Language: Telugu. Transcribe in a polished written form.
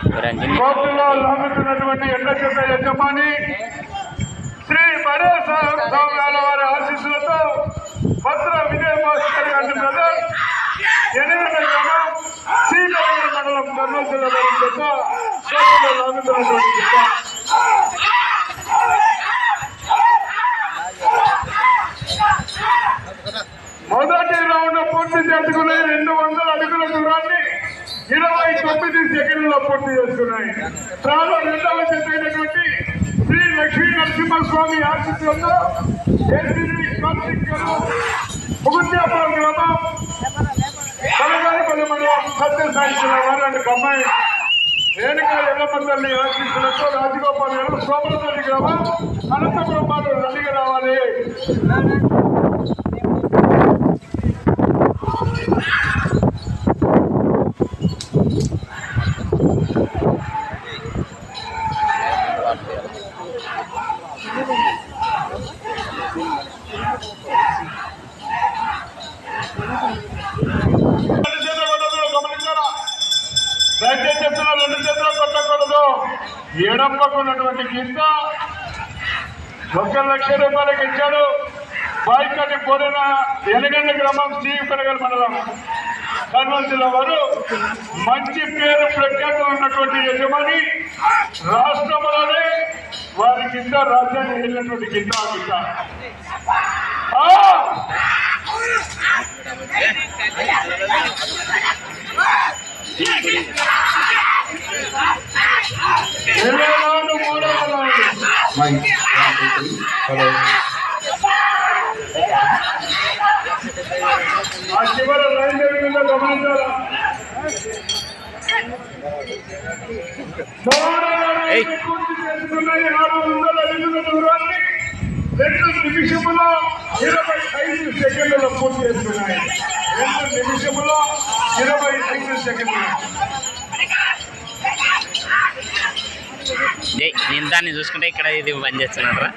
కోర్టులో లాగుతున్నటువంటి ఎండచెట్ల యజమాని శ్రీ బడే స్వామి వారి ఆశీస్సులతో భద్ర విజయ భాస్కర్ గారి బ్రదర్ 8 గ్రామం శ్రీకాకుళం మండలం కర్నూలు జిల్లా చేత కోర్టులో లాగుతున్నటువంటి మొదటి రౌండ్ పూర్తి చేసుకుని 200 అడుగుల దూరాన్ని 29 సెకండ్లలో పూర్తి చేసుకున్నాయి. త్రాలో రెండవ జత అయినటువంటి శ్రీ లక్ష్మీ నరసింహస్వామి ఆశీస్సులతో ముగుత్యాపురం గ్రామం కలగారిపల్లి మండలం సత్యసాయి జిల్లా వారు అండ్ అమ్మాయి రేణుకా ఎల్లపల్లి ఆశీస్సులతో రాజగోపాల్ గారు సోమరపల్లి గ్రామం అనంతపురం వారు రెడీగా రావాలి. దయచేసి చెప్తున్నా 2 చేతులు కొట్టకూడదు. ఎడపకున్నటువంటి కింద 1 లక్ష రూపాయలకు ఇచ్చాడు. బాయికటి పోరిన ఎనగండ గ్రామం స్టీవ్ పెరగల్ మండలం కర్నూలు జిల్లా వారు మంచి పేరు ప్రఖ్యాతం ఉన్నటువంటి యజమాని రాష్ట్రంలోనే వారి కింద రాజ్యాన్ని వెళ్ళినటువంటి కింద ఆ చివరి లైన్ మీద గమనించాలా. పూర్తి చేసుకున్నాయి 600 అడుగుల దూరాన్ని 2 నిమిషములో 25 సెకండ్లలో పూర్తి చేసుకున్నాయి. 2 నిమిషములో 25 సెకండ్లు. నేను దాన్ని చూసుకుంటే ఇక్కడ ఇది బంద్ చేస్తున్నాడు రా.